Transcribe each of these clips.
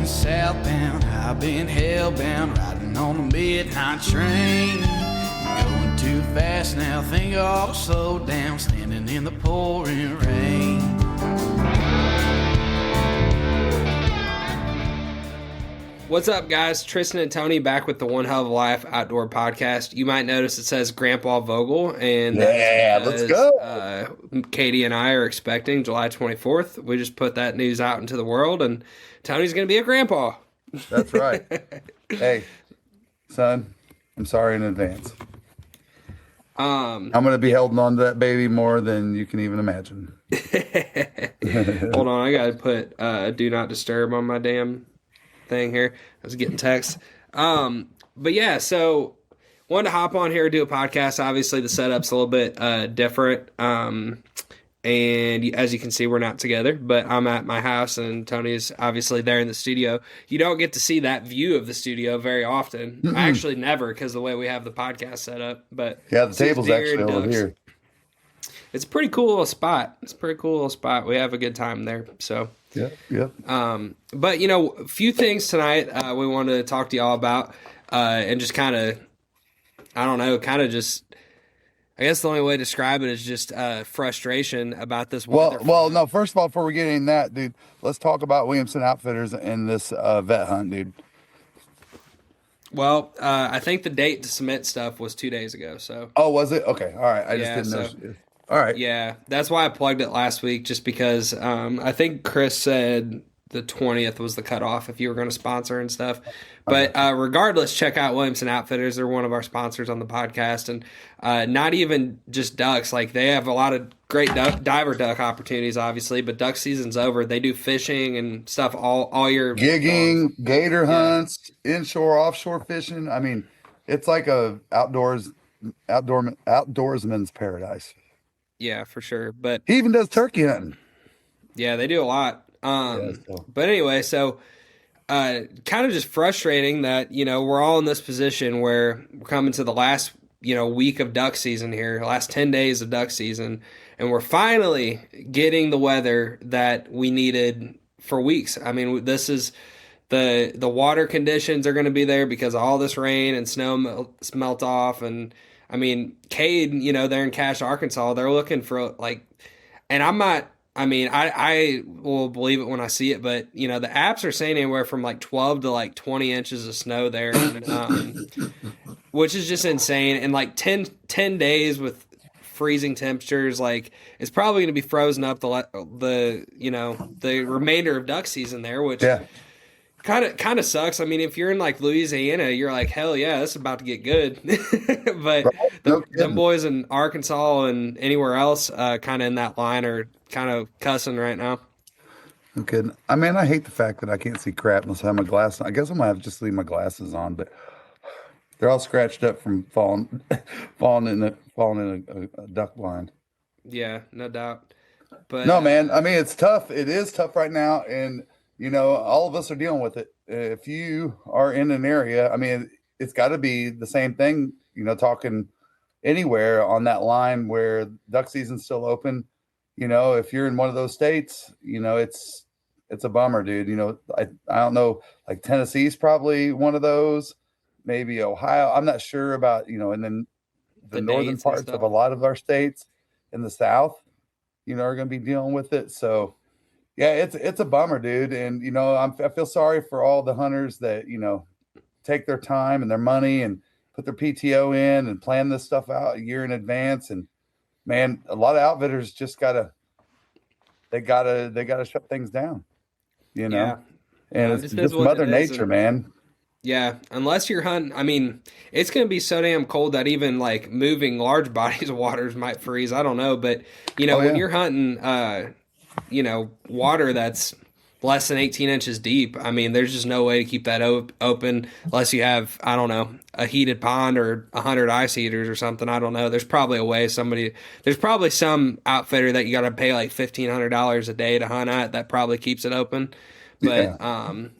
southbound, I've been hellbound, riding on the midnight train. Going too fast now, think I ought to slow down, standing in the pouring rain. What's up, guys? Tristan and Tony back with the One Hell of a Life Outdoor Podcast. You might notice it says Grandpa Vogel, and let's go. Kade and I are expecting July 24th. We just put that news out into the world, and Tony's going to be a grandpa. That's right. Hey, son, I'm sorry in advance. I'm going to be holding on to that baby more than you can even imagine. Hold on, I got to put Do Not Disturb on my damn thing here. I was getting texts. But yeah, so wanted to hop on here and do a podcast. Obviously the setup's a little bit different. And as you can see, we're not together, but I'm at my house and Tony's obviously there in the studio. You don't get to see that view of the studio very often. Mm-mm. Actually never, because the way we have the podcast set up. But yeah, the table's actually over here. It's a pretty cool little spot. We have a good time there. So yeah. But you know, a few things tonight we wanted to talk to y'all about, and just kind of, I guess the only way to describe it is just frustration about this weather. Well, no. First of all, before we get into that, dude, let's talk about Williamson Outfitters and this vet hunt, dude. Well, I think the date to submit stuff was 2 days ago. So. Oh, was it? Okay, all right. I just didn't know. All right. Yeah, that's why I plugged it last week, just because I think Chris said the 20th was the cutoff if you were going to sponsor and stuff. But regardless, check out Williamson Outfitters. They're one of our sponsors on the podcast. And not even just ducks. Like, they have a lot of great diver duck opportunities, obviously, but duck season's over. They do fishing and stuff all year. Gigging, gator hunts, inshore, offshore fishing. I mean, it's like a outdoorsman's paradise. Yeah, for sure. But he even does turkey hunting. Yeah, they do a lot. But anyway, so kind of just frustrating that, you know, we're all in this position where we're coming to the last, week of duck season here, last 10 days of duck season, and we're finally getting the weather that we needed for weeks. I mean, this is the water conditions are going to be there because of all this rain and snow melt off. And I mean, Kade, they're in Cache, Arkansas. They're looking for and I will believe it when I see it, but the apps are saying anywhere from 12 to 20 inches of snow there, which is just insane. And 10 days with freezing temperatures, it's probably going to be frozen up the remainder of duck season there, which kind of sucks. I mean, if you're in Louisiana, you're like, hell yeah, this is about to get good. But the boys in Arkansas and anywhere else kind of in that line are kind of cussing right now. Okay. I mean, I hate the fact that I can't see crap unless I have my glasses on. I guess I'm going to have to just leave my glasses on, but they're all scratched up from falling in a duck blind. Yeah, no doubt. But no, man, I mean, it's tough. It is tough right now. And, all of us are dealing with it. If you are in an area, I mean, it's got to be the same thing, talking anywhere on that line where duck season's still open. If you're in one of those states, it's a bummer, dude. I don't know, Tennessee's probably one of those, maybe Ohio. I'm not sure about, and then the northern parts of a lot of our states in the South, are going to be dealing with it. So, yeah, it's a bummer, dude. And, I feel sorry for all the hunters that, take their time and their money and put their PTO in and plan this stuff out a year in advance. And, man, a lot of outfitters just gotta shut things down, Yeah. And it's just Mother Nature, man. Yeah, unless you're hunting, I mean, it's going to be so damn cold that even moving large bodies of waters might freeze. I don't know, but when you're hunting, water that's less than 18 inches deep, I mean, there's just no way to keep that open unless you have, I don't know, a heated pond or 100 ice heaters or something. I don't know. There's probably a way there's probably some outfitter that you got to pay $1,500 a day to hunt at that probably keeps it open. But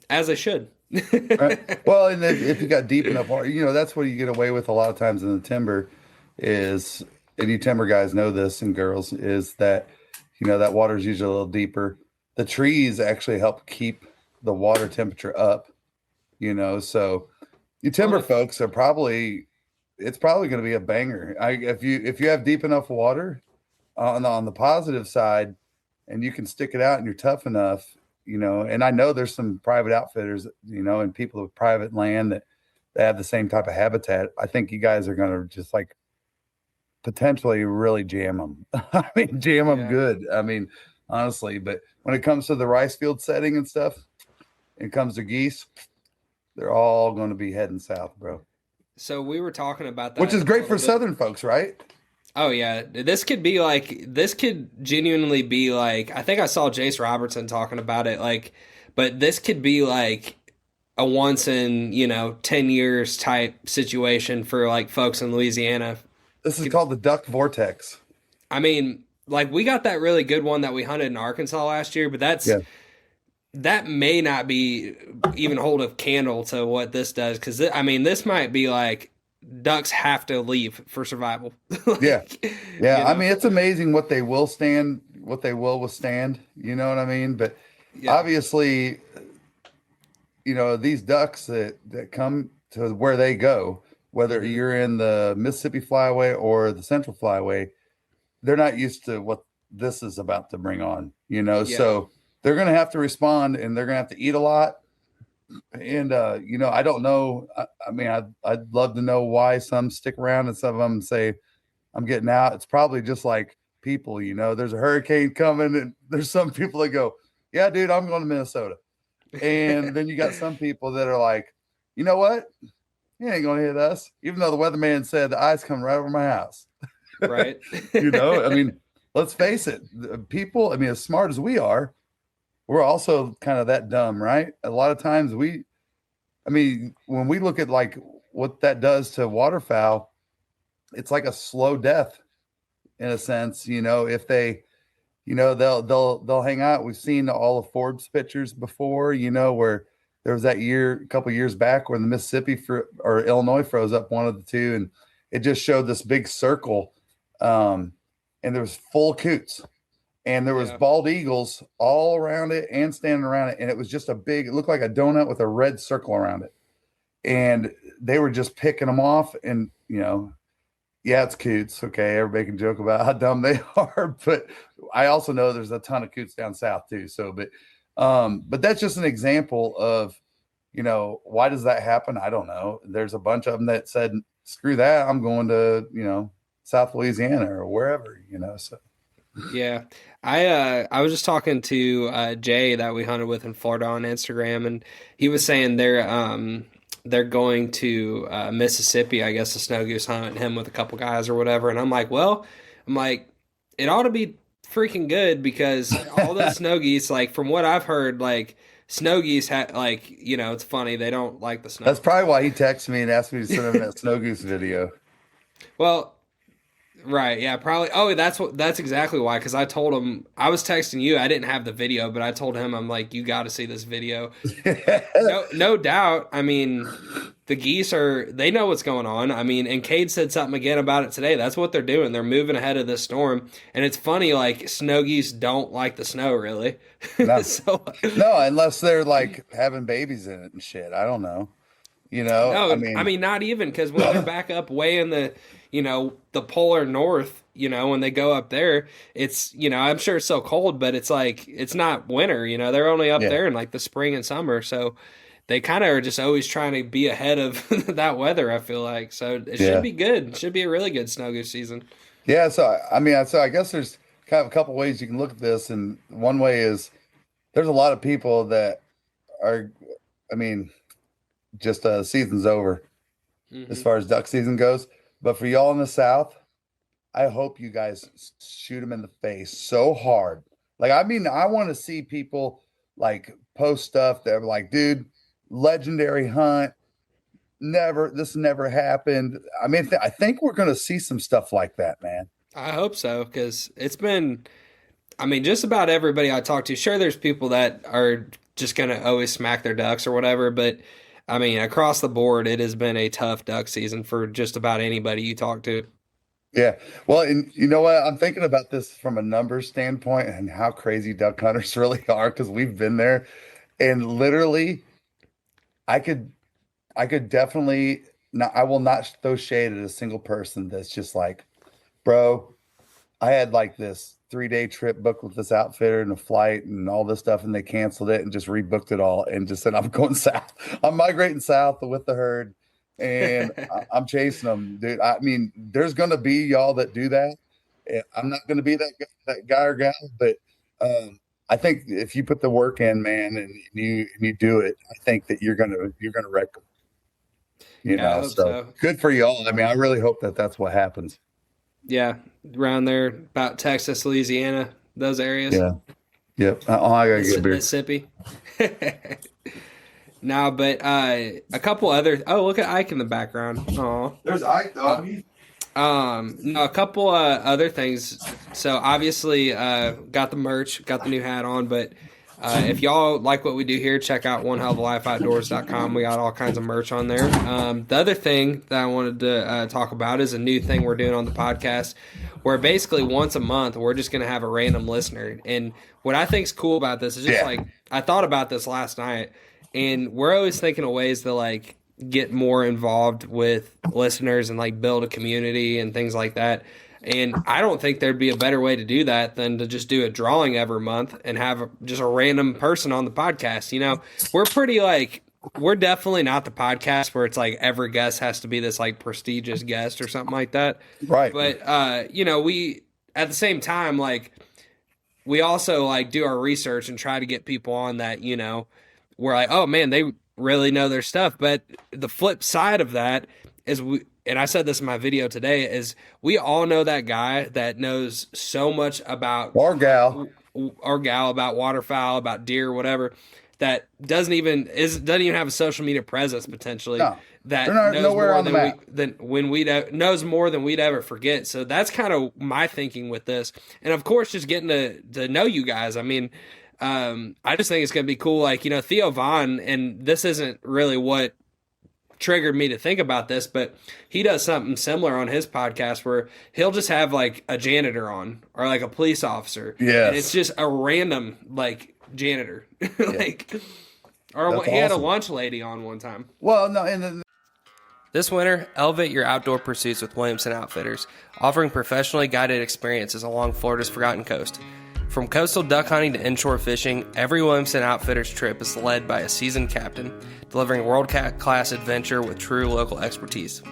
as they should. Right. Well, and if you got deep enough water, that's what you get away with a lot of times in the timber is, and you timber guys know this and girls, is that, that water is usually a little deeper. The trees actually help keep the water temperature up, so you timber folks are it's probably going to be a banger. If you have deep enough water on the positive side, and you can stick it out and you're tough enough, and I know there's some private outfitters, and people with private land that have the same type of habitat. I think you guys are going to just like potentially really jam them. I mean, jam them good. I mean, honestly, but when it comes to the rice field setting and stuff, and it comes to geese, they're all going to be heading south, bro. So we were talking about that, which is great for Southern folks, right? Oh yeah, this could genuinely be like, I think I saw Jace Robertson talking about it, like, but this could be like a once in 10 years type situation for like folks in Louisiana. This is called the duck vortex. I mean, like, we got that really good one that we hunted in Arkansas last year, but that may not be even hold a candle to what this does, because this might be like ducks have to leave for survival. Like, yeah. I mean, it's amazing what they will withstand. You know what I mean? But obviously, these ducks that come to where they go, whether you're in the Mississippi Flyway or the Central Flyway, they're not used to what this is about to bring on. So they're going to have to respond, and they're going to have to eat a lot. And, I don't know. I mean, I'd love to know why some stick around and some of them say, I'm getting out. It's probably just like people, there's a hurricane coming, and there's some people that go, yeah, dude, I'm going to Minnesota. And then you got some people that are like, you know what? You ain't going to hit us. Even though the weatherman said the ice coming right over my house. Right. I mean, let's face it. People, I mean, as smart as we are, we're also kind of that dumb, right? A lot of times when we look at like what that does to waterfowl, it's like a slow death in a sense. If they, they'll hang out. We've seen all of Forbes pictures before, where there was that a couple years back where the Mississippi or Illinois froze up, one of the two, and it just showed this big circle, and there was full coots. And there was bald eagles all around it and standing around it. And it was just it looked like a donut with a red circle around it. And they were just picking them off. And, it's coots. Okay. Everybody can joke about how dumb they are. But I also know there's a ton of coots down south too. So, but that's just an example of, why does that happen? I don't know. There's a bunch of them that said, screw that. I'm going to, South Louisiana or wherever, so. Yeah. I was just talking to Jay that we hunted with in Florida on Instagram, and he was saying they're going to Mississippi, I guess, a snow goose hunt, him with a couple guys or whatever. And I'm like, it ought to be freaking good, because all the snow geese, like, from what I've heard, like, snow geese it's funny, they don't like the snow. That's probably why he texted me and asked me to send him that snow goose video. Well, right, yeah, probably. Oh, that's exactly why, because I told him, I was texting you, I didn't have the video, but I told him, I'm like, you got to see this video. No doubt. I mean, the geese they know what's going on. I mean, and Kade said something again about it today. That's what they're doing. They're moving ahead of this storm. And it's funny, like, snow geese don't like the snow, really. No, no, unless they're like having babies in it and shit. I don't know. No, I mean, not even, because when they're back up way in the, the polar north, when they go up there, it's, I'm sure it's so cold, but it's like, it's not winter, they're only up there in like the spring and summer. So they kind of are just always trying to be ahead of that weather, I feel like. So it should be good. It should be a really good snow goose season. Yeah. So, I guess there's kind of a couple ways you can look at this. And one way is there's a lot of people that are, just season's over as far as duck season goes. But for y'all in the South, I hope you guys shoot them in the face so hard. Like, I want to see people like post stuff that are like, dude, legendary hunt. This never happened. I think we're going to see some stuff like that, man. I hope so, because it's been, just about everybody I talk to. Sure, there's people that are just going to always smack their ducks or whatever, but across the board, it has been a tough duck season for just about anybody you talk to. Yeah. Well, and you know what? I'm thinking about this from a numbers standpoint and how crazy duck hunters really are, because we've been there. And literally, I could definitely not, I will not throw shade at a single person that's just like, bro, I had like this 3-day trip booked with this outfitter and a flight and all this stuff, and they canceled it and just rebooked it all and just said, I'm going south. I'm migrating south with the herd and I'm chasing them, dude. I mean, there's going to be y'all that do that. I'm not going to be that guy or gal, but I think if you put the work in, man, and you do it, I think that you're gonna wreck them. You Yeah, I know, hope so so. good for y'all. I mean, I really hope that that's what happens. Yeah, around there, about Texas, Louisiana, those areas. Yeah. Yep. Oh, I gotta get a beer. Mississippi. No, but a couple other. Oh, look at Ike in the background. Aw. There's Ike, though. No, a couple other things. So obviously, got the merch, got the new hat on. But if y'all like what we do here, check out OneHellOfALifeOutdoors.com. We got all kinds of merch on there. The other thing that I wanted to talk about is a new thing we're doing on the podcast, where basically once a month we're just going to have a random listener. And what I think is cool about this is just like I thought about this last night, and we're always thinking of ways to like get more involved with listeners and like build a community and things like that. And I don't think there'd be a better way to do that than to just do a drawing every month and have just a random person on the podcast. You know, we're definitely not the podcast where it's like every guest has to be this like prestigious guest or something like that. Right. But, you know, we, at the same time, like we also like do our research and try to get people on that, you know, we're like, oh man, they really know their stuff. But the flip side of that is and I said this in my video today, is we all know that guy that knows so much about or gal about waterfowl, about deer, whatever, that doesn't even have a social media presence potentially. No, that knows more knows more than we'd ever forget. So that's kind of my thinking with this. And of course, just getting to know you guys. I mean, I just think it's going to be cool. Like, you know, Theo Vaughn, and this isn't really what triggered me to think about this, but he does something similar on his podcast where he'll just have like a janitor on or like a police officer. Yeah. And it's just a random like janitor. Like, or he had a lunch lady on one time. Well, no. And then this winter, elevate your outdoor pursuits with Williamson Outfitters, offering professionally guided experiences along Florida's Forgotten Coast. From coastal duck hunting to inshore fishing, every Williamson Outfitters trip is led by a seasoned captain, delivering world-class adventure with true local expertise.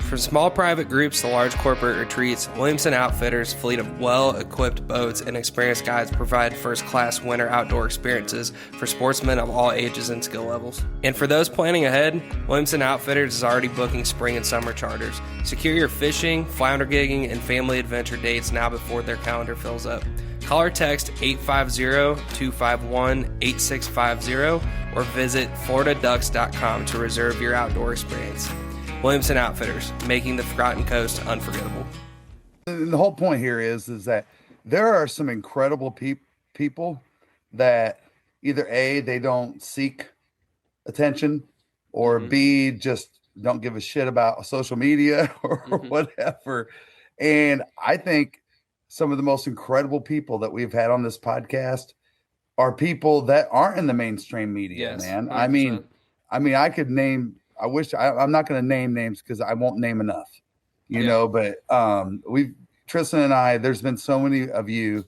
From small private groups to large corporate retreats, Williamson Outfitters' fleet of well-equipped boats and experienced guides provide first-class winter outdoor experiences for sportsmen of all ages and skill levels. And for those planning ahead, Williamson Outfitters is already booking spring and summer charters. Secure your fishing, flounder gigging, and family adventure dates now before their calendar fills up. Call or text 850-251-8650 or visit floridaducks.com to reserve your outdoor experience. Williamson Outfitters, making the Forgotten Coast unforgettable. The whole point here is that there are some incredible people that either A, they don't seek attention, or B, just don't give a shit about social media or whatever. And I think some of the most incredible people that we've had on this podcast are people that aren't in the mainstream media, man. 100%. I mean, I could name, I'm not going to name names because I won't name enough, you know, but Tristan and I, there's been so many of you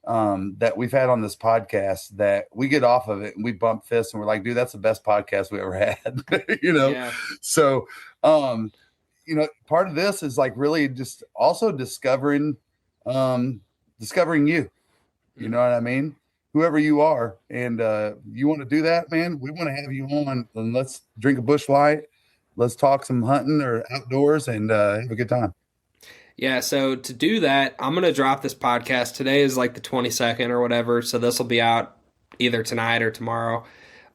that we've had on this podcast that we get off of it and we bump fists and we're like, dude, that's the best podcast we ever had, you know? Yeah. So, you know, part of this is like really just also discovering you know what I mean, whoever you are, and you want to do that, man, we want to have you on and let's drink a bush light, let's talk some hunting or outdoors and have a good time. Yeah, so to do that, I'm going to drop this podcast. Today is like the 22nd or whatever, so this will be out either tonight or tomorrow.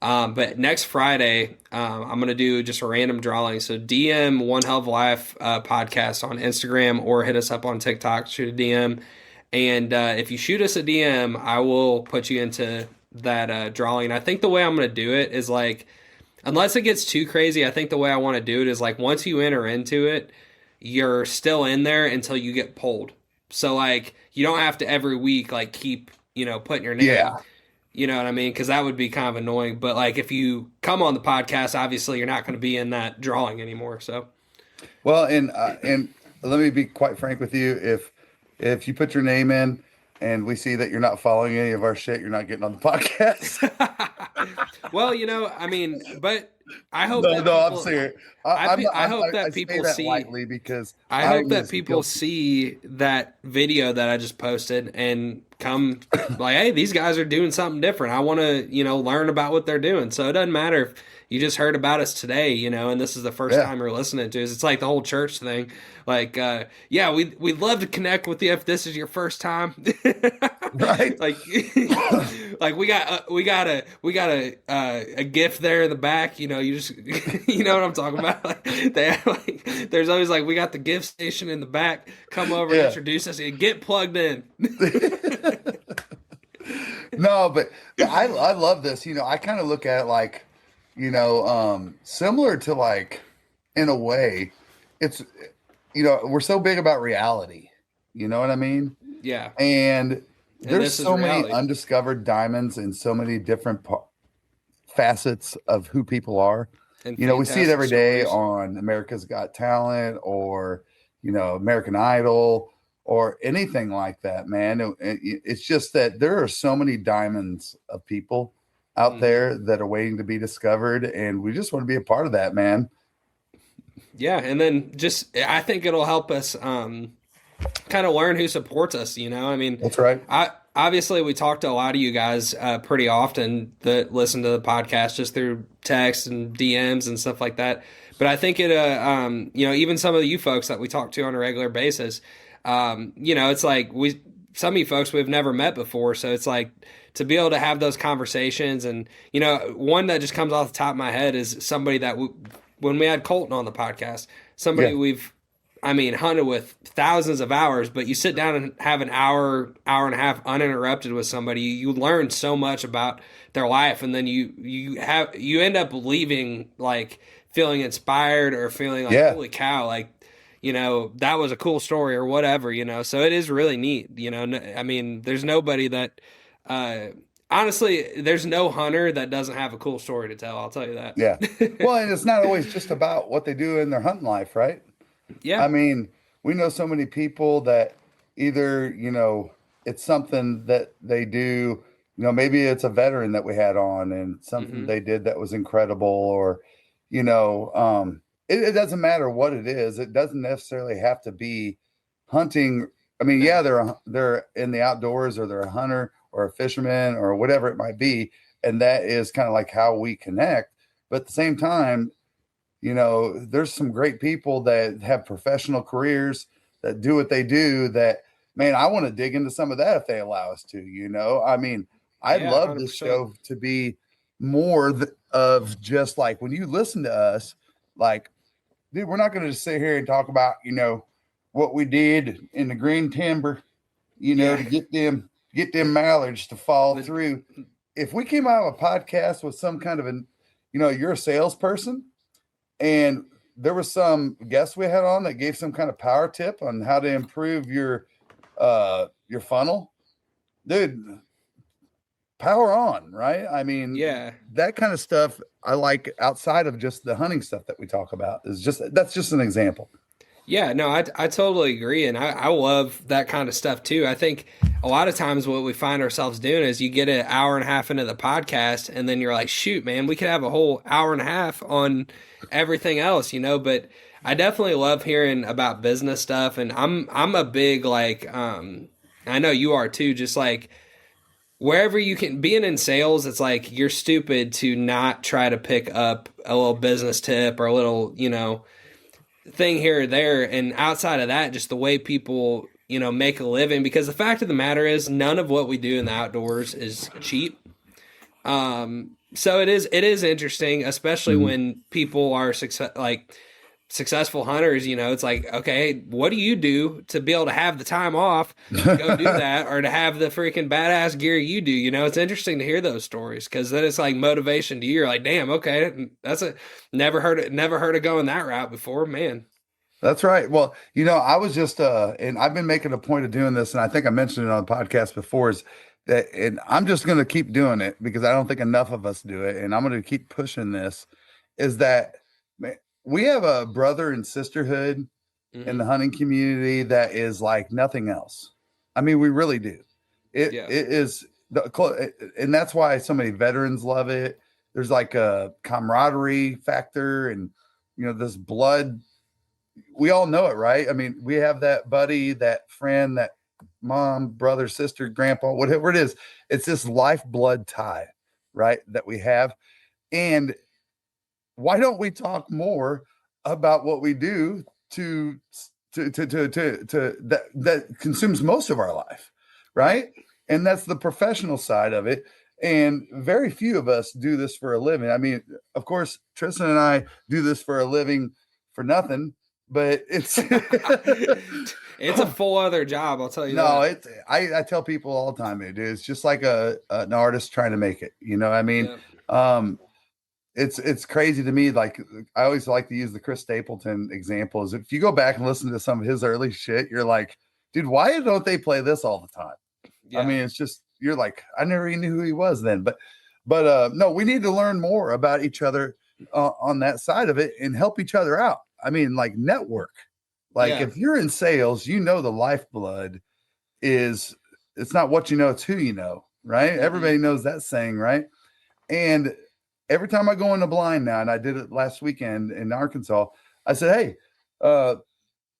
But next Friday, I'm going to do just a random drawing. So DM One Hell of a Life podcast on Instagram or hit us up on TikTok, shoot a DM. And if you shoot us a DM, I will put you into that drawing. I think the way I'm going to do it is like, unless it gets too crazy, I think the way I want to do it is like once you enter into it, you're still in there until you get pulled. So like you don't have to every week like keep, you know, putting your name. Yeah. You know what I mean? Because that would be kind of annoying. But like if you come on the podcast, obviously you're not going to be in that drawing anymore. So, well, and let me be quite frank with you. If you put your name in and we see that you're not following any of our shit, you're not getting on the podcast. Well, you know, I mean, but I hope I'm serious. I hope that people say that see lightly because I hope that people see that video that I just posted and come like, hey, these guys are doing something different. I want to, you know, learn about what they're doing. So it doesn't matter if you just heard about us today, you know, and this is the first time you're listening to us. It's like the whole church thing. Like, yeah, we'd love to connect with you if this is your first time. Right. Like, like we got a gift there in the back. You know, you just, you know what I'm talking about? Like, they have, like, there's always like, we got the gift station in the back. Come over and introduce us and get plugged in. No, but I love this. You know, I kind of look at it like, you know, similar to like, in a way, it's, you know, we're so big about reality. You know what I mean? Yeah. And there's so many undiscovered diamonds in so many different facets of who people are. And you know, we see it every day on America's Got Talent or, you know, American Idol or anything like that, man. It's just that there are so many diamonds of people out there that are waiting to be discovered. And we just want to be a part of that, man. Yeah. And then just, I think it'll help us, kind of learn who supports us, you know? I mean, that's right. Obviously we talk to a lot of you guys pretty often that listen to the podcast just through text and DMs and stuff like that. But I think it, you know, even some of you folks that we talk to on a regular basis, you know, it's like some of you folks we've never met before. So it's like to be able to have those conversations and, you know, one that just comes off the top of my head is somebody that when we had Colton on the podcast, somebody we've hunted with thousands of hours, but you sit down and have an hour and a half uninterrupted with somebody, you learn so much about their life. And then you end up leaving like feeling inspired or feeling like, holy cow, like, you know, that was a cool story or whatever, you know? So it is really neat. You know, I mean, there's nobody that, honestly, there's no hunter that doesn't have a cool story to tell. I'll tell you that. Yeah. Well, and it's not always just about what they do in their hunting life, right? Yeah. I mean, we know so many people that either, you know, it's something that they do, you know, maybe it's a veteran that we had on and something they did that was incredible or, you know, it doesn't matter what it is. It doesn't necessarily have to be hunting. I mean, yeah, they're in the outdoors or they're a hunter or a fisherman or whatever it might be. And that is kind of like how we connect. But at the same time, you know, there's some great people that have professional careers that do what they do that, man, I want to dig into some of that if they allow us to, you know. I mean, I'd love 100%. This show to be more of just like when you listen to us, like, dude, we're not going to just sit here and talk about, you know, what we did in the green timber, you know, to get them mallards to fall through. If we came out of a podcast with some kind of you know, you're a salesperson and there was some guests we had on that gave some kind of power tip on how to improve your funnel, dude, power on, right? I mean, that kind of stuff I like outside of just the hunting stuff that we talk about that's just an example. Yeah, no, I totally agree. And I love that kind of stuff too. I think a lot of times what we find ourselves doing is you get an hour and a half into the podcast and then you're like, shoot, man, we could have a whole hour and a half on everything else, you know, but I definitely love hearing about business stuff. And I'm a big, like, I know you are too, just like wherever you can being in sales, it's like, you're stupid to not try to pick up a little business tip or a little, you know, thing here or there. And outside of that, just the way people, you know, make a living, because the fact of the matter is none of what we do in the outdoors is cheap. So it is interesting, especially when people are successful hunters, you know, it's like, okay, what do you do to be able to have the time off to go do that or to have the freaking badass gear you do? You know, it's interesting to hear those stories because then it's like motivation to you. You're like, damn, okay, that's never heard of going that route before, man. That's right. Well, you know, I was just, and I've been making a point of doing this, and I think I mentioned it on the podcast before, is that, and I'm just going to keep doing it because I don't think enough of us do it, and I'm going to keep pushing this, is that man, we have a brother and sisterhood in the hunting community that is like nothing else. I mean, we really do. It is and that's why so many veterans love it. There's like a camaraderie factor, and this blood. We all know it, right? I mean, we have that buddy, that friend, that mom, brother, sister, grandpa, whatever it is. It's this lifeblood tie, right? That we have. And why don't we talk more about what we do to that consumes most of our life, right? And that's the professional side of it. And very few of us do this for a living. I mean, of course, Tristan and I do this for a living for nothing, but it's it's a full other job. I'll tell you. No, I tell people all the time, it's just like an artist trying to make it. I mean, it's crazy to me. Like, I always like to use the Chris Stapleton example. Is if you go back and listen to some of his early shit, you're like, dude, why don't they play this all the time? Yeah. I mean, it's just, you're like, I never even knew who he was then. But no, we need to learn more about each other on that side of it and help each other out. I mean, like, network. Like, if you're in sales, the lifeblood is, it's not what you know, it's who you know, right? Mm-hmm. Everybody knows that saying, right? And every time I go in the blind now, and I did it last weekend in Arkansas, I said, hey,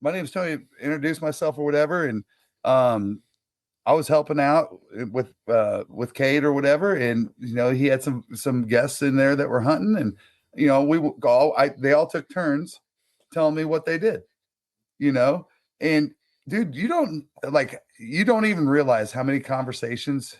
my name is Tony, introduce myself or whatever. And I was helping out with Kade or whatever. And, he had some guests in there that were hunting, and, they all took turns telling me what they did, and dude, you don't even realize how many conversations,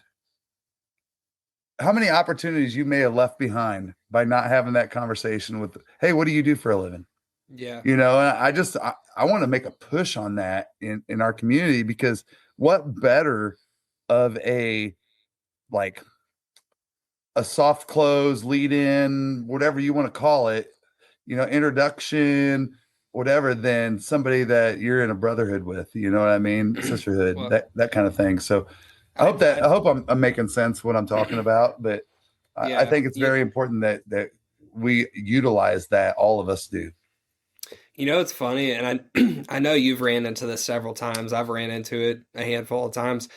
how many opportunities you may have left behind by not having that conversation with, hey, what do you do for a living? Yeah. And I want to make a push on that in our community, because what better of a soft close, lead in, whatever you want to call it, introduction, whatever, than somebody that you're in a brotherhood with, you know what I mean? Sisterhood, well, that kind of thing. So I hope I'm making sense what I'm talking about, but I think it's very important that we utilize that. All of us do. It's funny, and I know you've ran into this several times. I've ran into it a handful of times.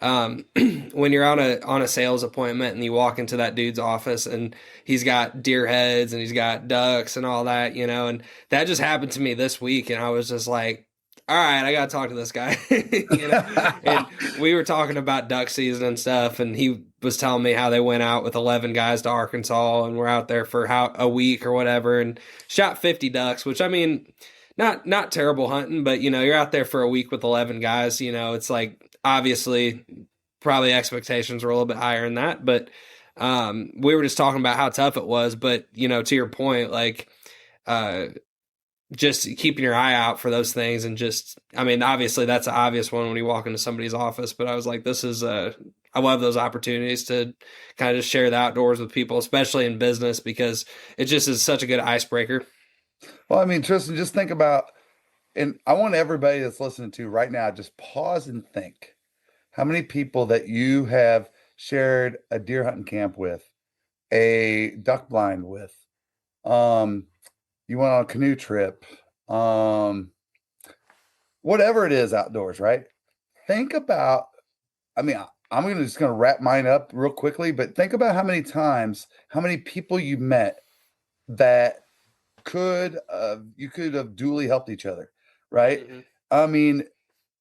When you're on a sales appointment and you walk into that dude's office and he's got deer heads and he's got ducks and all that, and that just happened to me this week, and I was just like, all right, I got to talk to this guy. And we were talking about duck season and stuff, and he was telling me how they went out with 11 guys to Arkansas and were out there for a week or whatever and shot 50 ducks, which, I mean, not terrible hunting, but, you're out there for a week with 11 guys, it's like, obviously probably expectations were a little bit higher than that, but we were just talking about how tough it was. But, to your point, like, just keeping your eye out for those things, and just, I mean, obviously that's an obvious one when you walk into somebody's office, but I was like, I love those opportunities to kind of just share the outdoors with people, especially in business, because it just is such a good icebreaker. Well, I mean, Tristan, just think about, and I want everybody that's listening to right now, just pause and think how many people that you have shared a deer hunting camp with, a duck blind with, you went on a canoe trip, whatever it is outdoors, right? Think about, I mean, I'm just going to wrap mine up real quickly, but think about how many times, how many people you met that you could have duly helped each other, right? Mm-hmm. I mean,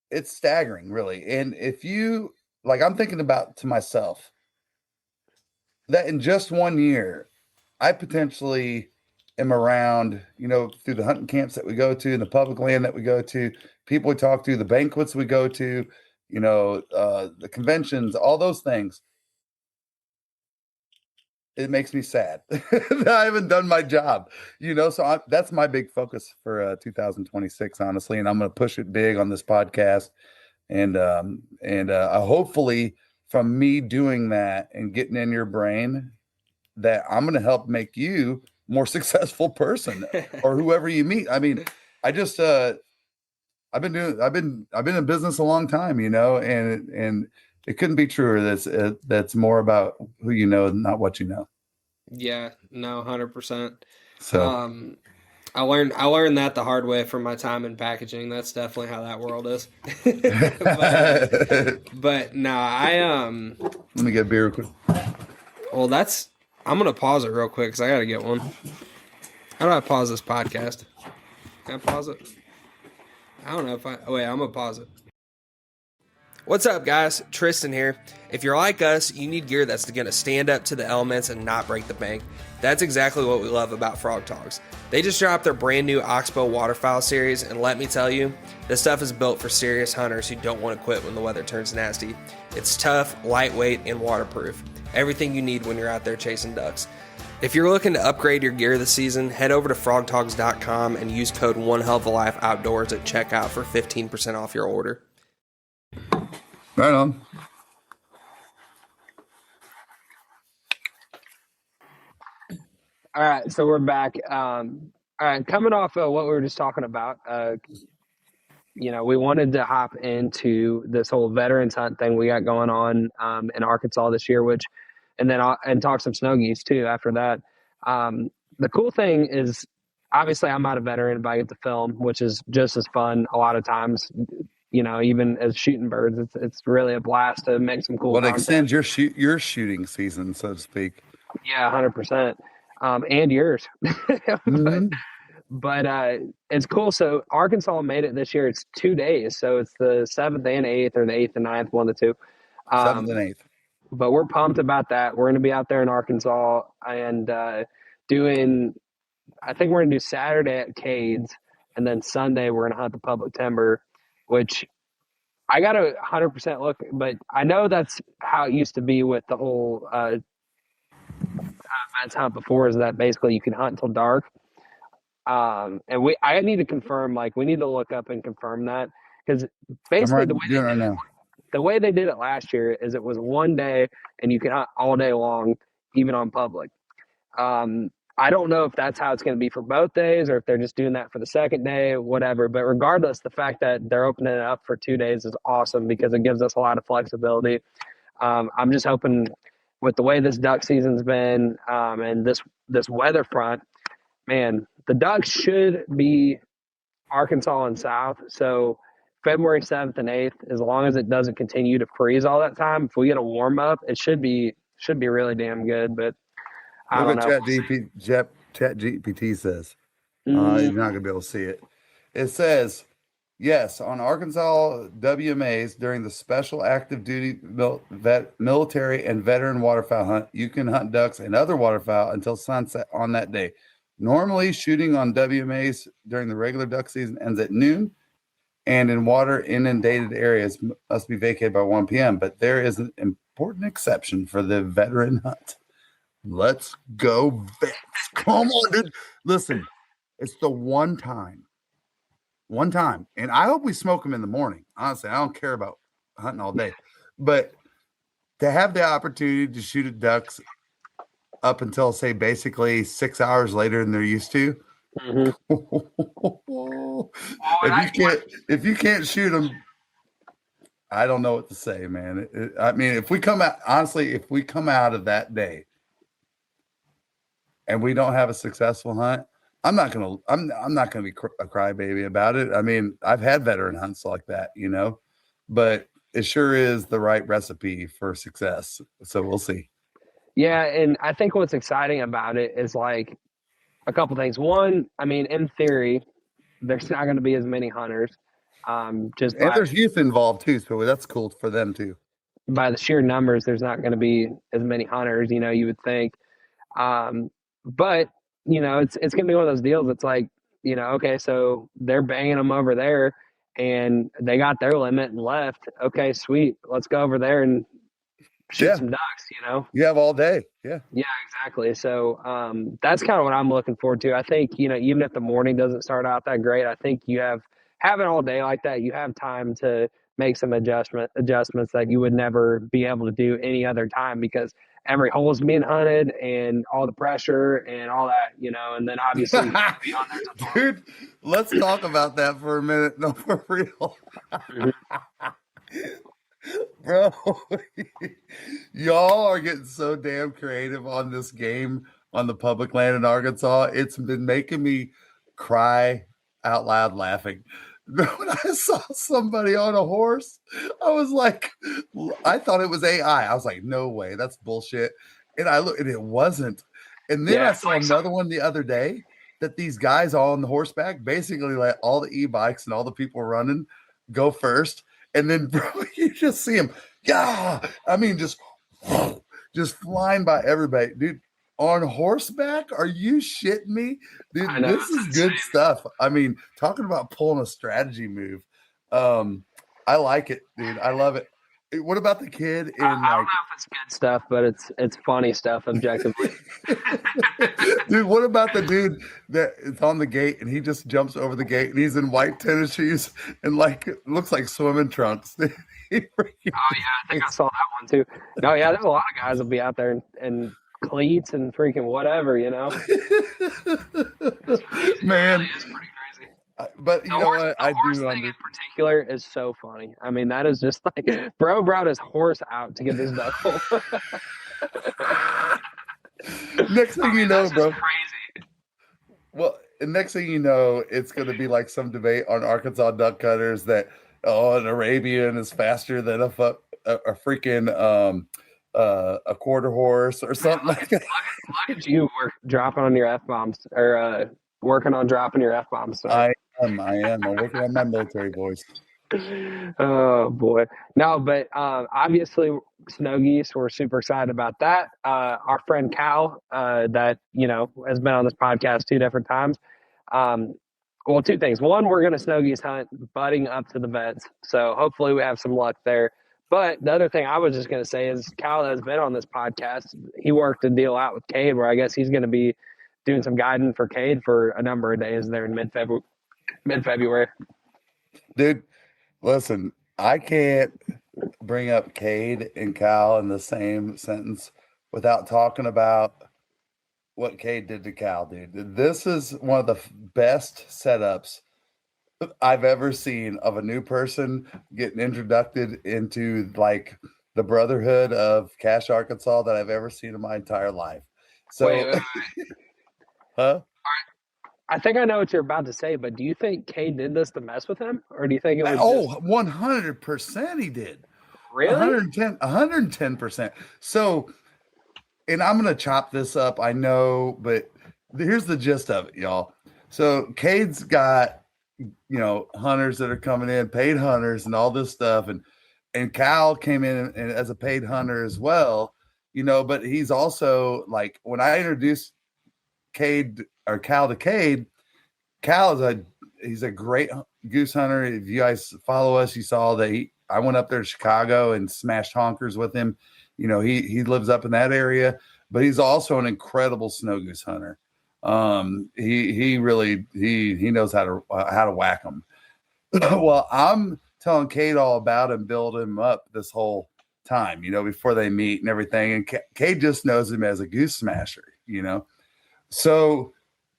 it's staggering, really. And if you, like, I'm thinking about to myself that in just 1 year, I potentially am around, through the hunting camps that we go to and the public land that we go to, people we talk to, the banquets we go to, the conventions, all those things. It makes me sad that I haven't done my job, so that's my big focus for 2026, honestly. And I'm going to push it big on this podcast. And hopefully from me doing that and getting in your brain, that I'm going to help make you more successful person or whoever you meet. I mean, I've been in business a long time, and it couldn't be truer. That's more about who you know, not what you know. Yeah, no, 100%. So I learned that the hard way from my time in packaging. That's definitely how that world is. But no, let me get a beer real quick. well, I'm gonna pause it real quick because I gotta get one. How do I pause this podcast? Can I pause it? I don't know if wait, I'm gonna pause it. What's up, guys? Tristan here. If you're like us, you need gear that's going to stand up to the elements and not break the bank. That's exactly what we love about Frog Talks. They just dropped their brand new Oxbow waterfowl series, and let me tell you, this stuff is built for serious hunters who don't want to quit when the weather turns nasty. It's tough, lightweight, and waterproof. Everything you need when you're out there chasing ducks. If you're looking to upgrade your gear this season, head over to frogtalks.com and use code OneHellOfALife Outdoors at checkout for 15% off your order. Right on. All right, so we're back. All right, coming off of what we were just talking about, we wanted to hop into this whole veterans hunt thing we got going on in Arkansas this year, and talk some snow geese too after that. The cool thing is, obviously, I'm not a veteran, but I get to film, which is just as fun a lot of times. Even as shooting birds, it's really a blast to make some cool. Well, it extends your shooting season, so to speak. Yeah, 100%, and yours. But it's cool. So Arkansas made it this year. It's 2 days, so it's the 7th and 8th, or the 8th and 9th, one of the two. 7th and 8th. But we're pumped about that. We're going to be out there in Arkansas and doing. I think we're going to do Saturday at Kade's, and then Sunday we're going to hunt the public timber, which I got a 100% look, but I know that's how it used to be with the whole men's hunt before, is that basically you can hunt until dark. And I need to confirm, we need to look up and confirm that, because basically the way they did it last year is it was 1 day and you can hunt all day long, even on public. I don't know if that's how it's going to be for both days or if they're just doing that for the second day, whatever. But regardless, the fact that they're opening it up for 2 days is awesome because it gives us a lot of flexibility. I'm just hoping with the way this duck season's been and this weather front, man, the ducks should be Arkansas and south. So February 7th and 8th, as long as it doesn't continue to freeze all that time, if we get a warm up, it should be really damn good. But I don't know. ChatGPT says. You're not going to be able to see it. It says, yes, on Arkansas WMAs during the special active duty military and veteran waterfowl hunt, you can hunt ducks and other waterfowl until sunset on that day. Normally, shooting on WMAs during the regular duck season ends at noon, and in water inundated areas must be vacated by 1 p.m. But there is an important exception for the veteran hunt. Let's go, vets. Come on, dude. Listen, it's the one time. And I hope we smoke them in the morning. Honestly, I don't care about hunting all day. But to have the opportunity to shoot at ducks up until, say, basically 6 hours later than they're used to. Mm-hmm. if you can't shoot them, I don't know what to say, man. If we come out of that day and we don't have a successful hunt, I'm not gonna be a crybaby about it. I mean, I've had veteran hunts like that, but it sure is the right recipe for success. So we'll see. Yeah, and I think what's exciting about it is a couple things. One, in theory, there's not going to be as many hunters. There's youth involved too, so that's cool for them too. By the sheer numbers, there's not going to be as many hunters, you would think. But it's going to be one of those deals. It's okay, so they're banging them over there, and they got their limit and left. Okay, sweet, let's go over there and shoot some ducks. You have all day. Yeah, exactly. So that's kind of what I'm looking forward to. I think even if the morning doesn't start out that great, I think you having all day like that, you have time to make some adjustments that you would never be able to do any other time, because every hole is being hunted and all the pressure and all that, and then obviously be on there. Dude, let's talk about that for a minute. No, for real. Bro, y'all are getting so damn creative on this game on the public land in Arkansas. It's been making me cry out loud laughing. When I saw somebody on a horse, I was like, I thought it was AI. I was like, no way, that's bullshit. And I looked, and it wasn't. And then I saw another one the other day that these guys all on the horseback basically let all the e-bikes and all the people running go first. And then, bro, you just see him. Yeah. I mean, just flying by everybody. Dude, on horseback? Are you shitting me? Dude, this is good stuff. I mean, talking about pulling a strategy move. I like it, dude. I love it. What about the kid in I don't know if it's good stuff, but it's funny stuff objectively. Dude, what about the dude that is on the gate and he just jumps over the gate and he's in white tennis shoes and like looks like swimming trunks? Oh yeah, I think I saw that one too. No, yeah, there's a lot of guys that'll be out there in cleats and freaking whatever, you know. Man, it's pretty crazy. But you know what? I do in particular is so funny. I mean, that is just like bro brought his horse out to get this duck hole. Next thing you know, bro. Crazy. Well, next thing you know, it's going to be like some debate on Arkansas duck cutters that an Arabian is faster than a freaking a quarter horse or something like that. Look at you dropping on your F-bombs or working on dropping your F-bombs. I am. I'm working on my military voice. Oh boy. No, but obviously snow geese, we're super excited about that. Our friend Cal, that has been on this podcast 2 different times. Well, 2 things. One, we're going to snow geese hunt butting up to the vets, so hopefully we have some luck there. But the other thing I was just going to say is Cal has been on this podcast. He worked a deal out with Kade where I guess he's going to be doing some guiding for Kade for a number of days there in mid-February. Dude, listen, I can't bring up Kade and Cal in the same sentence without talking about what Kade did to Cal, dude. This is one of the best setups I've ever seen of a new person getting introduced into like the brotherhood of Cache, Arkansas that I've ever seen in my entire life. So, wait. huh? I think I know what you're about to say, but do you think Kade did this to mess with him? Or do you think it was 100% he did. Really? 110%. So, and I'm going to chop this up, I know, but here's the gist of it, y'all. So Kade's got, hunters that are coming in, paid hunters and all this stuff. And Cal came in and as a paid hunter as well, but he's also like, when I introduced Kade or Cal to Kade, Cal he's a great goose hunter. If you guys follow us, you saw that I went up there to Chicago and smashed honkers with him. He lives up in that area, but he's also an incredible snow goose hunter. He really knows how to whack them. Well, I'm telling Kade all about him, build him up this whole time, before they meet and everything. And Kade just knows him as a goose smasher, So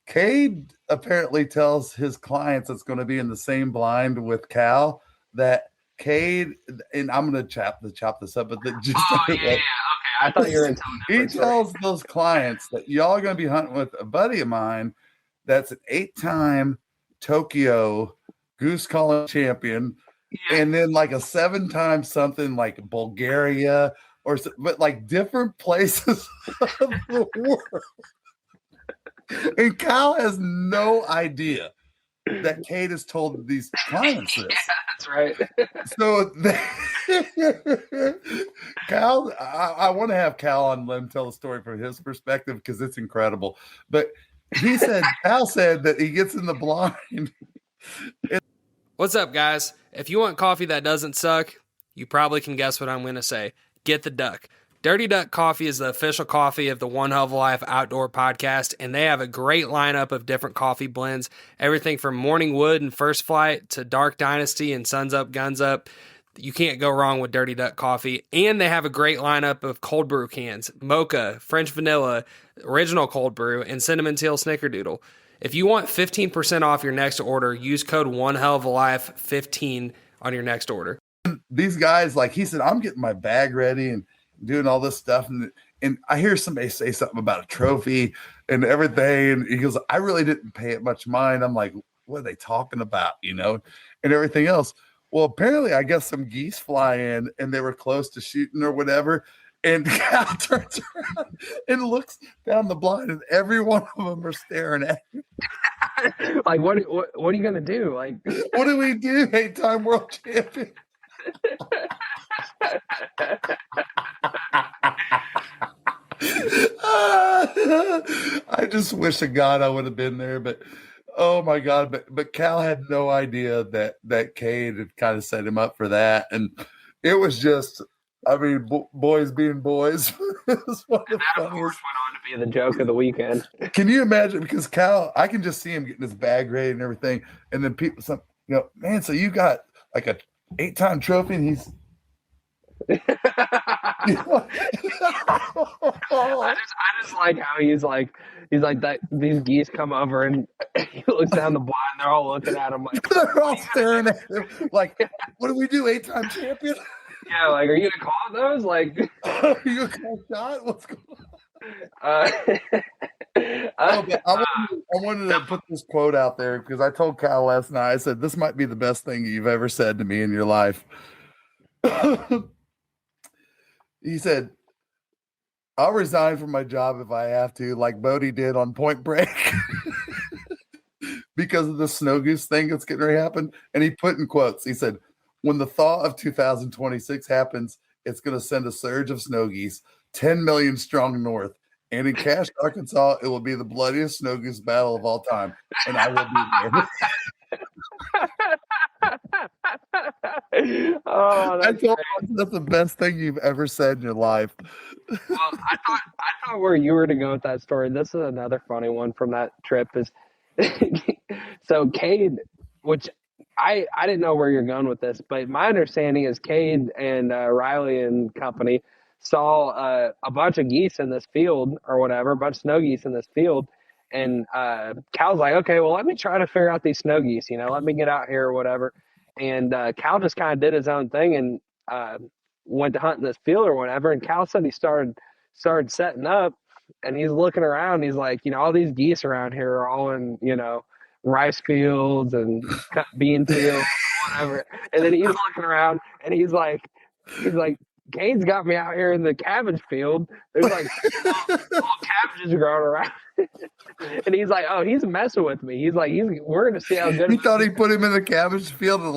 Kade apparently tells his clients that's going to be in the same blind with Cal that Kade, and I'm going to chop this up, but Okay. I thought you were into he tells those clients that y'all are going to be hunting with a buddy of mine that's an 8-time Tokyo goose calling champion, and then like a 7-time something like Bulgaria but like different places of the world. And Cal has no idea that Kade has told these clients this. Yeah, that's right. So Cal, I want to have Cal on, let him tell the story from his perspective because it's incredible. But Cal said that he gets in the blind. What's up, guys? If you want coffee that doesn't suck, you probably can guess what I'm going to say. Get the Duck. Dirty Duck Coffee is the official coffee of the One Hell of a Life Outdoor Podcast, and they have a great lineup of different coffee blends, everything from Morning Wood and First Flight to Dark Dynasty and Suns Up, Guns Up. You can't go wrong with Dirty Duck Coffee, and they have a great lineup of cold brew cans, mocha, French vanilla, original cold brew, and cinnamon teal snickerdoodle. If you want 15% off your next order, use code One Hell of a Life 15 on your next order. then these guys, like he said, I'm getting my bag ready and doing all this stuff. And I hear somebody say something about a trophy and everything. And he goes, I really didn't pay it much mind. I'm like, what are they talking about? And everything else. Well, apparently, I guess some geese fly in and they were close to shooting or whatever. And Cal turns around and looks down the blind, and every one of them are staring at him. Like, what are you gonna do? Like, what do we do? 8-time world champion. I just wish to God I would have been there, but oh my God! But Cal had no idea that Kade had kind of set him up for that, and it was just. I mean, boys being boys. It was one of the funniest. Went on to be the joke of the weekend. Can you imagine? Because Cal, I can just see him getting his bag ready and everything, and then people, man. So you got like a 8-time trophy, and he's. I just like how he's like that. These geese come over and he looks down the blind. They're all looking at him like they're all staring at him. Like, what do we do? 8-time champion. Yeah, like, are you gonna call those? Like, are you gonna call shot? What's going on? I wanted to put this quote out there because I told Kyle last night. I said, "This might be the best thing you've ever said to me in your life." He said, "I'll resign from my job if I have to, like Bodie did on Point Break." Because of the snow goose thing that's getting ready to happen. And he put in quotes, he said, when the thaw of 2026 happens, it's going to send a surge of snow geese, 10 million strong north. And in Cache, Arkansas, it will be the bloodiest snow goose battle of all time. And I will be there. That's the best thing you've ever said in your life. Well, I thought where you were to go with that story. This is another funny one from that trip is so Kade, which I didn't know where you're going with this, but my understanding is Kade and Riley and company saw a bunch of geese in this field or whatever, a bunch of snow geese in this field. And Cal's like, okay, well, let me try to figure out these snow geese, let me get out here or whatever. And Cal just kind of did his own thing and went to hunt in this field or whatever. And Cal said he started setting up and he's looking around. He's like, all these geese around here are all in, rice fields and bean fields and whatever. And then he's looking around and he's like, Kade's got me out here in the cabbage field. There's like little cabbages growing around. And he's like, oh, he's messing with me. He's like, we're gonna see how good. He thought he put him in the cabbage field to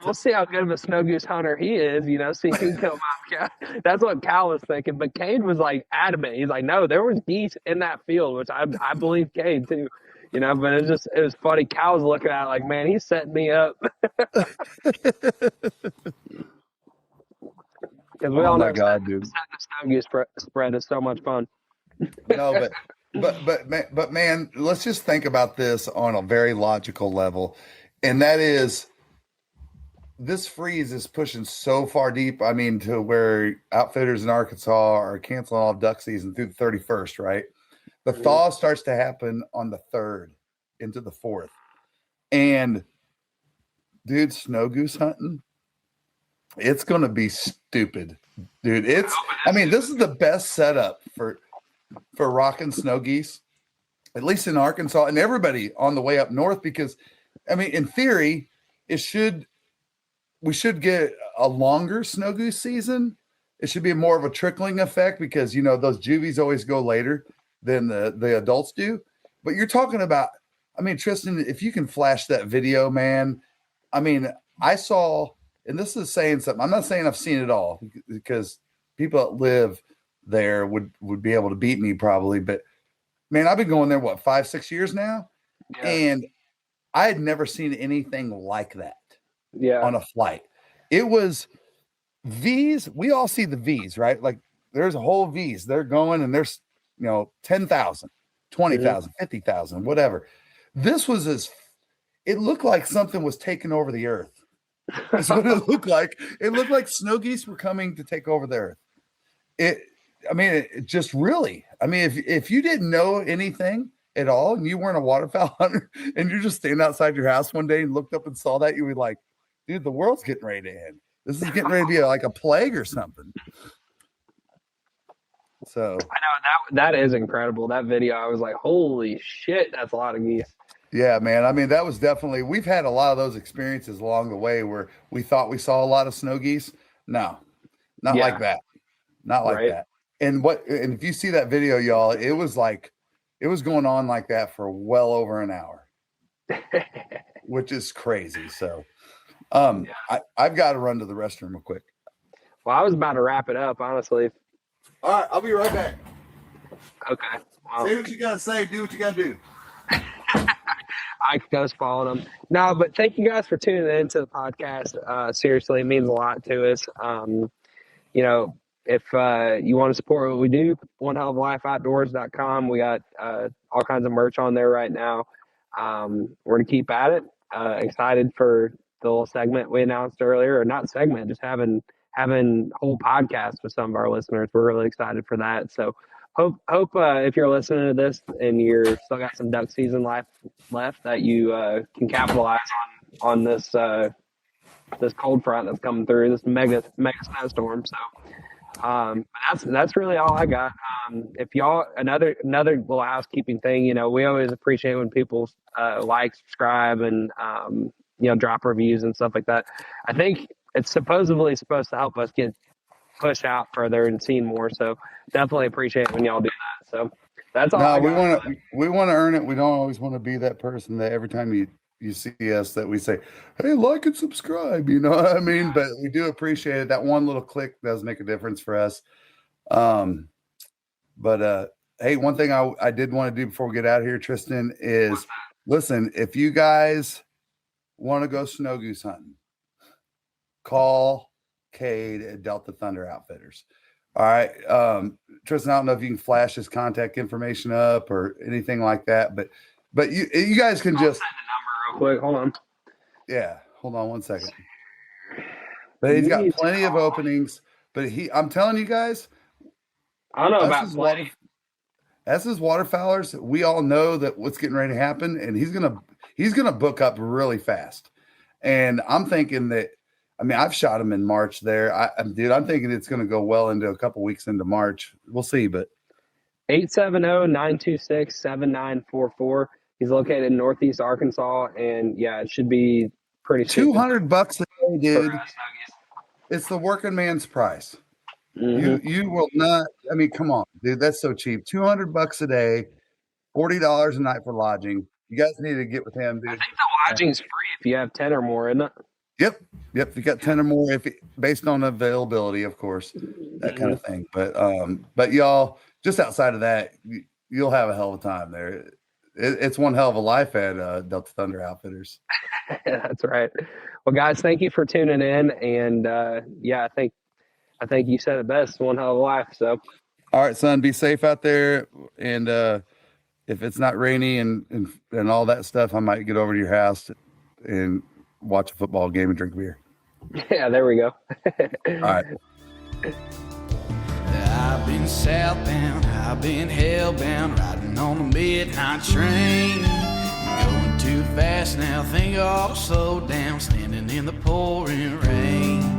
we'll see how good of a snow goose hunter he is, see if he can come out. That's what Cal was thinking. But Kade was like adamant. He's like, no, there was geese in that field, which I believe Kade too. But it was funny. Cal was looking at it like, man, he's setting me up. Because we all know dude. The snow goose spread is so much fun. No, but man, let's just think about this on a very logical level, and that is, this freeze is pushing so far deep. I mean, to where outfitters in Arkansas are canceling all duck season through the 31st, right? The thaw starts to happen on the 3rd into the 4th, and dude, snow goose hunting. It's going to be stupid, dude. This is the best setup for rocking snow geese, at least in Arkansas and everybody on the way up north, because, in theory, we should get a longer snow goose season. It should be more of a trickling effect because, those juvies always go later than the adults do. But you're talking about, Tristan, if you can flash that video, man, I saw, and this is saying something. I'm not saying I've seen it all because people that live there would be able to beat me probably. But man, I've been going there, 5-6 years now. Yeah. And I had never seen anything like that on a flight. It was V's. We all see the V's, right? Like there's a whole V's. They're going and there's, 10,000, 20,000, 50,000, whatever. This was it looked like something was taking over the earth. That's what it looked like. It looked like snow geese were coming to take over the earth. It just really, if you didn't know anything at all and you weren't a waterfowl hunter and you're just standing outside your house one day and looked up and saw that, you would be like, dude, the world's getting ready to end. This is getting ready to be like a plague or something. So I know that is incredible. That video, I was like, holy shit, that's a lot of geese. yeah, man. I mean, that was definitely, we've had a lot of those experiences along the way where we thought we saw a lot of snow geese. No, not like that. Not like that. And if you see that video, y'all, it was going on like that for well over an hour, which is crazy. So, I've got to run to the restroom real quick. Well, I was about to wrap it up, honestly. All right, I'll be right back. Okay. Well, Say what you got to say. Do what you got to do. I goes following them. No, but thank you guys for tuning in to the podcast. Seriously, it means a lot to us. You know, if you want to support what we do, onehelloflifeoutdoors.com. We got all kinds of merch on there right now. We're going to keep at it. Excited for the little segment we announced earlier, or not segment, just having whole podcast with some of our listeners. We're really excited for that. So hope if you're listening to this and you're still got some duck season left, that you can capitalize on this this cold front that's coming through, this mega snowstorm. So that's really all I got. If y'all, another little housekeeping thing, you know, we always appreciate when people like, subscribe, and drop reviews and stuff like that. I think it's supposedly supposed to help us get pushed out further and seen more. So definitely appreciate when y'all do that. So that's all. No, we want to earn it. We don't always want to be that person that every time you see us that we say, hey, like and subscribe, you know what I mean? But we do appreciate it. That one little click does make a difference for us. But hey, one thing I did want to do before we get out of here, Tristan, is listen, if you guys want to go snow goose hunting, call Kade at Delta Thunder Outfitters. All right. Tristan, I don't know if you can flash his contact information up or anything like that, but you guys can just send the number real quick. Hold on. Yeah, hold on one second. But he's got plenty of openings. But I'm telling you guys, I don't know about plenty. As his waterfowlers, we all know that what's getting ready to happen, and he's gonna book up really fast. And I'm thinking that, I mean, I've shot him in March there. I'm thinking it's going to go well into a couple weeks into March. We'll see, but 870-926-7944. He's located in Northeast Arkansas, and yeah, it should be pretty cheap. $200 a day, dude. It's the working man's price. Mm-hmm. You will not. I mean, come on, dude. That's so cheap. $200 a day, $40 a night for lodging. You guys need to get with him, dude. I think the lodging's free if you have 10 or more, isn't it? Yep. If you got 10 or more, based on availability, of course, that kind of thing. But y'all, just outside of that, you'll have a hell of a time there. It's one hell of a life at Delta Thunder Outfitters. That's right. Well, guys, thank you for tuning in, and I think you said it best. One hell of a life. So, all right, son, be safe out there, and if it's not rainy and all that stuff, I might get over to your house and watch a football game and drink beer. Yeah, there we go. All right. I've been southbound, I've been hellbound, riding on the midnight train. Going too fast now, think I ought to slow down, standing in the pouring rain.